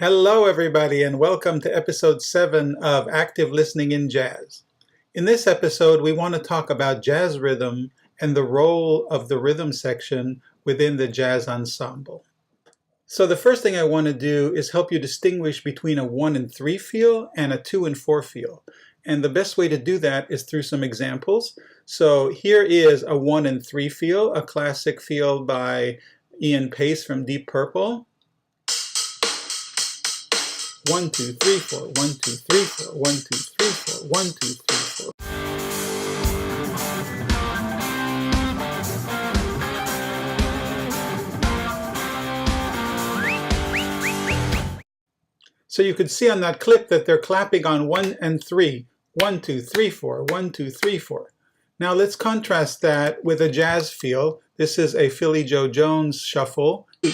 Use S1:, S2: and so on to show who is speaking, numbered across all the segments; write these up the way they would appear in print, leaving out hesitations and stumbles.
S1: Hello, everybody, and welcome to episode 7 of Active Listening in Jazz. In this episode, we want to talk about jazz rhythm and the role of the rhythm section within the jazz ensemble. So the first thing I want to do is help you distinguish between a 1 and 3 feel and a 2 and 4 feel. And the best way to do that is through some examples. So here is a 1 and 3 feel, a classic feel by Ian Paice from Deep Purple. 1, 2, 3, 4, 1, 2, 3, 4, 1, 2, 3, 4, 1, 2, 3, 4. So you could see on that clip that they're clapping on 1 and 3. 1, 2, 3, 4, 1, 2, 3, 4. Now let's contrast that with a jazz feel. This is a Philly Joe Jones shuffle. 1,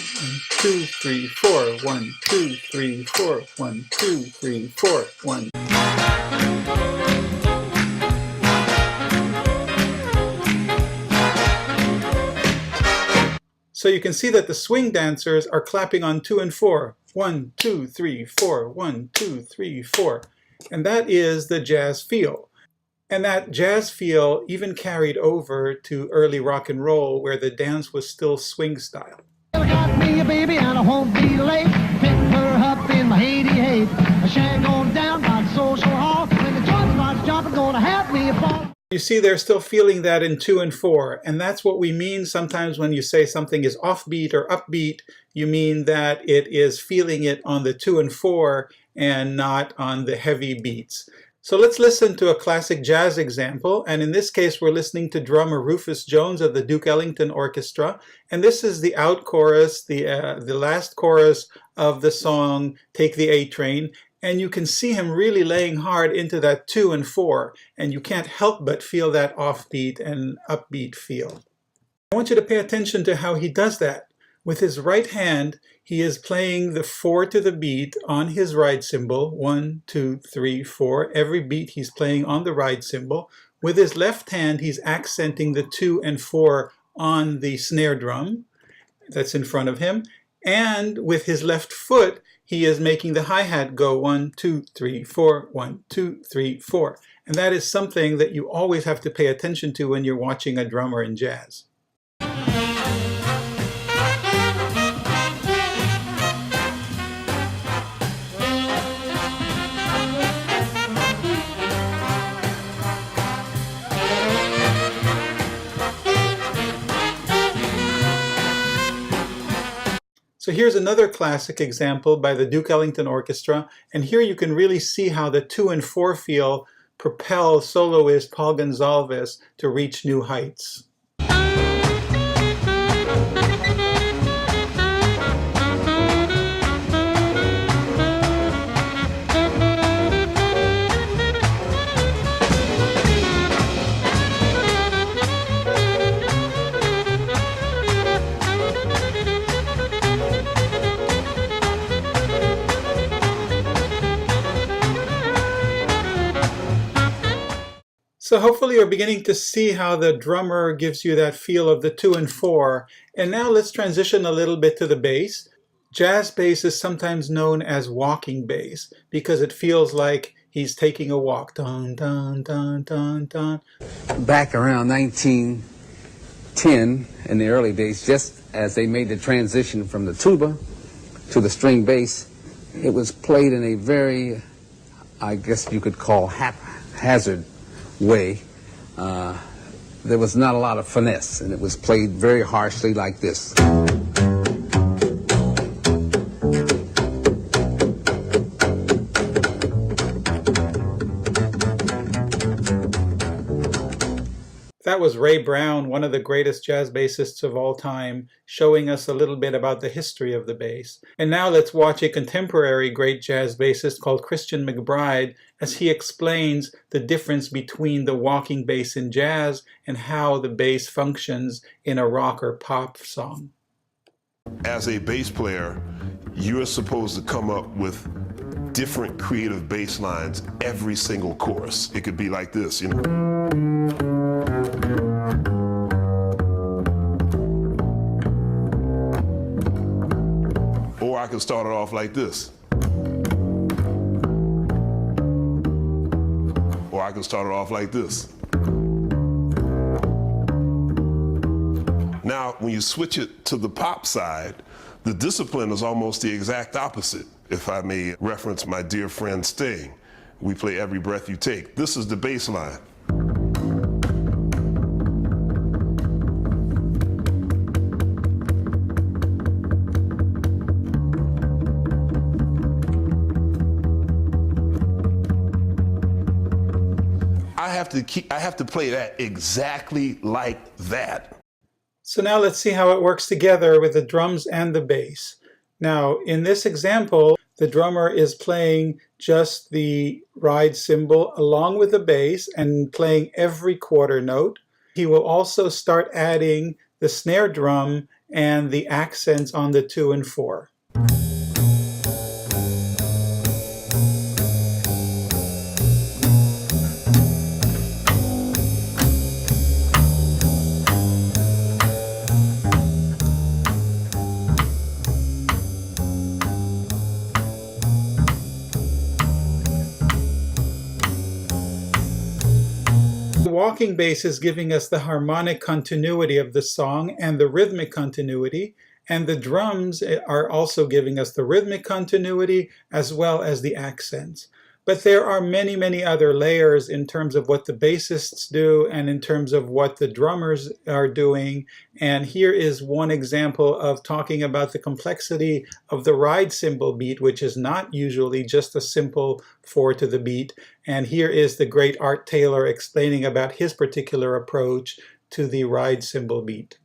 S1: 2, 3, 4, 1, 2, 3, 4, 1, 2, 3, 4, 1. So you can see that the swing dancers are clapping on 2 and 4. 1, 2, 3, 4, 1, 2, 3, 4. And that is the jazz feel. And that jazz feel even carried over to early rock and roll, where the dance was still swing style.
S2: Got me a baby and I won't be late. Picking her up in my 88. I shan't go down by the social hall. When the joint starts jumping, gonna have me a fall.
S1: You see, they're still feeling that in 2 and 4. And that's what we mean sometimes when you say something is offbeat or upbeat. You mean that it is feeling it on the 2 and 4 and not on the heavy beats. So let's listen to a classic jazz example, and in this case we're listening to drummer Rufus Jones of the Duke Ellington Orchestra, and this is the out chorus, the last chorus of the song Take the A Train, and you can see him really laying hard into that 2 and 4, and you can't help but feel that offbeat and upbeat feel. I want you to pay attention to how he does that. With his right hand, he is playing the 4 to the beat on his ride cymbal. 1, 2, 3, 4. Every beat he's playing on the ride cymbal. With his left hand, he's accenting the 2 and 4 on the snare drum that's in front of him. And with his left foot, he is making the hi-hat go 1, 2, 3, 4, 1, 2, 3, 4. And that is something that you always have to pay attention to when you're watching a drummer in jazz. So here's another classic example by the Duke Ellington Orchestra, and here you can really see how the 2 and 4 feel propel soloist Paul Gonsalves to reach new heights. So hopefully you're beginning to see how the drummer gives you that feel of the 2 and 4. And now let's transition a little bit to the bass. Jazz bass is sometimes known as walking bass because it feels like he's taking a walk. Dun, dun, dun, dun, dun.
S3: Back around 1910, in the early days, just as they made the transition from the tuba to the string bass, it was played in a very, I guess you could call haphazard way. There was not a lot of finesse, and it was played very harshly like this.
S1: That was Ray Brown, one of the greatest jazz bassists of all time, showing us a little bit about the history of the bass. And now let's watch a contemporary great jazz bassist called Christian McBride as he explains the difference between the walking bass in jazz and how the bass functions in a rock or pop song.
S4: As a bass player, you're supposed to come up with different creative bass lines every single chorus. It could be like this, you know. Or I can start it off like this. or I can start it off like this. Now, when you switch it to the pop side, the discipline is almost the exact opposite. If I may reference my dear friend Sting, we play Every Breath You Take. This is the bass line. I have to play that exactly like that.
S1: So now let's see how it works together with the drums and the bass. Now, in this example, the drummer is playing just the ride cymbal along with the bass and playing every quarter note. He will also start adding the snare drum and the accents on the 2 and 4. The walking bass is giving us the harmonic continuity of the song and the rhythmic continuity, and the drums are also giving us the rhythmic continuity as well as the accents. But there are many, many other layers in terms of what the bassists do and in terms of what the drummers are doing. And here is one example of talking about the complexity of the ride cymbal beat, which is not usually just a simple 4 to the beat. And here is the great Art Taylor explaining about his particular approach to the ride cymbal beat.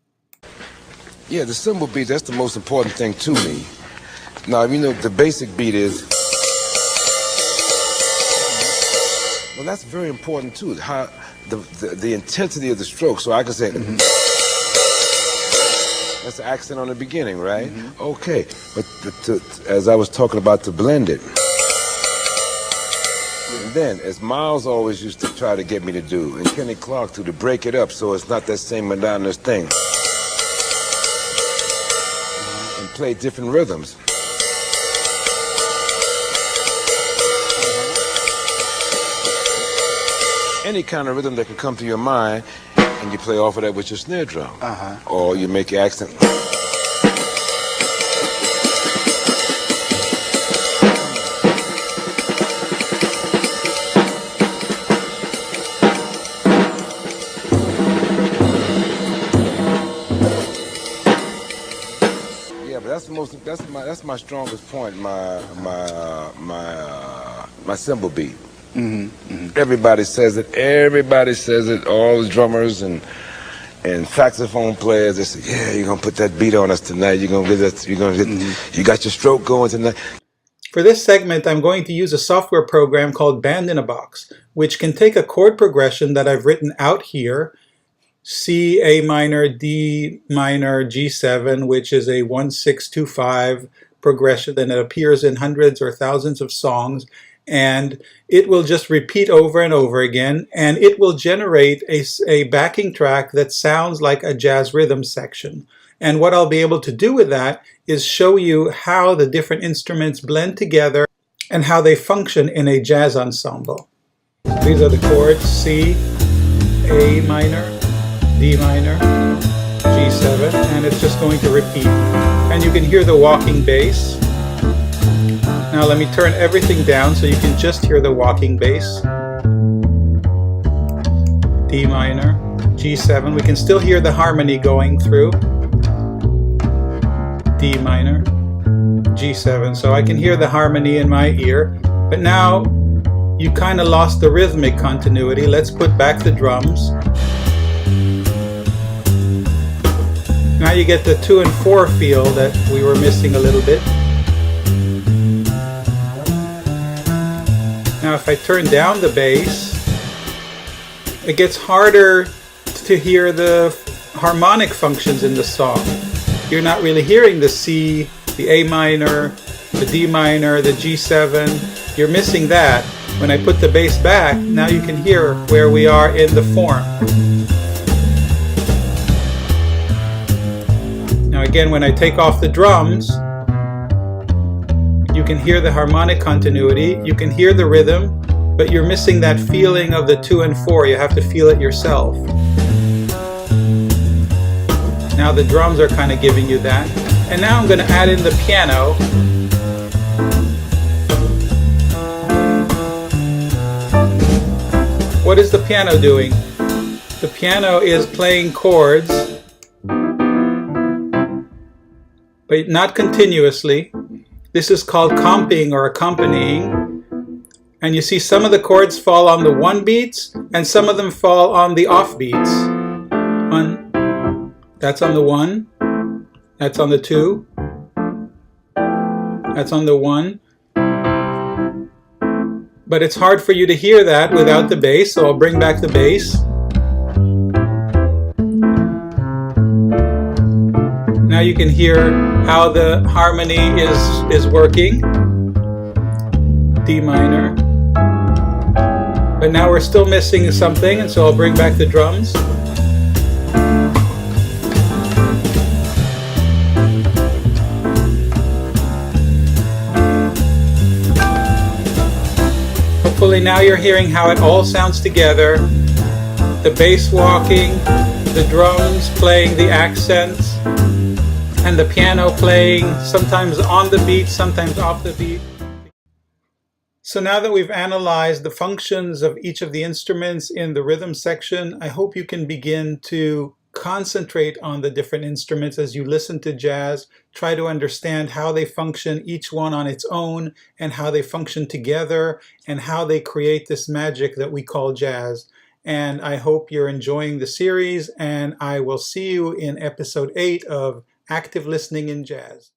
S5: Yeah, the cymbal beat, that's the most important thing to me. Now, you know, the basic beat is... Well, that's very important too. How the intensity of the stroke. So I can say, that's the accent on the beginning, right? Okay. But as I was talking about, to blend it. And then, as Miles always used to try to get me to do, and Kenny Clark too, to break it up so it's not that same monotonous thing. And play different rhythms. Any kind of rhythm that can come to your mind, and you play off of that with your snare drum. Or you make your accent. Yeah, but that's my strongest point, my cymbal beat. Everybody says it. Everybody says it. All the drummers and saxophone players, they say, "Yeah, you're gonna put that beat on us tonight. You're gonna get that. You got your stroke going tonight."
S1: For this segment, I'm going to use a software program called Band in a Box, which can take a chord progression that I've written out here, C, A minor, D minor, G7, which is a 1-6-2-5 progression, and it appears in hundreds or thousands of songs. And it will just repeat over and over again, and it will generate a backing track that sounds like a jazz rhythm section. And what I'll be able to do with that is show you how the different instruments blend together and how they function in a jazz ensemble. These are the chords: C, A minor, D minor, G7, and it's just going to repeat. And you can hear the walking bass. Now let me turn everything down so you can just hear the walking bass. D minor, G7. We can still hear the harmony going through. D minor, G7. So I can hear the harmony in my ear. But now you kind of lost the rhythmic continuity. Let's put back the drums. Now you get the 2 and 4 feel that we were missing a little bit. Now if I turn down the bass, it gets harder to hear the harmonic functions in the song. You're not really hearing the C, the A minor, the D minor, the G7. You're missing that. When I put the bass back, now you can hear where we are in the form. Now again, when I take off the drums, you can hear the harmonic continuity, you can hear the rhythm, but you're missing that feeling of the 2 and 4. You have to feel it yourself. Now the drums are kind of giving you that. And now I'm going to add in the piano. What is the piano doing? The piano is playing chords, but not continuously. This is called comping or accompanying. And you see some of the chords fall on the 1 beats and some of them fall on the off beats. That's on the 1, that's on the 2, that's on the 1. But it's hard for you to hear that without the bass, so I'll bring back the bass. Now you can hear how the harmony is working. D minor. But now we're still missing something, and so I'll bring back the drums. Hopefully now you're hearing how it all sounds together. The bass walking, the drums playing the accents, and the piano playing sometimes on the beat, sometimes off the beat. So now that we've analyzed the functions of each of the instruments in the rhythm section, I hope you can begin to concentrate on the different instruments as you listen to jazz. Try to understand how they function, each one on its own, and how they function together, and how they create this magic that we call jazz. And I hope you're enjoying the series, and I will see you in episode 8 of Active Listening in Jazz.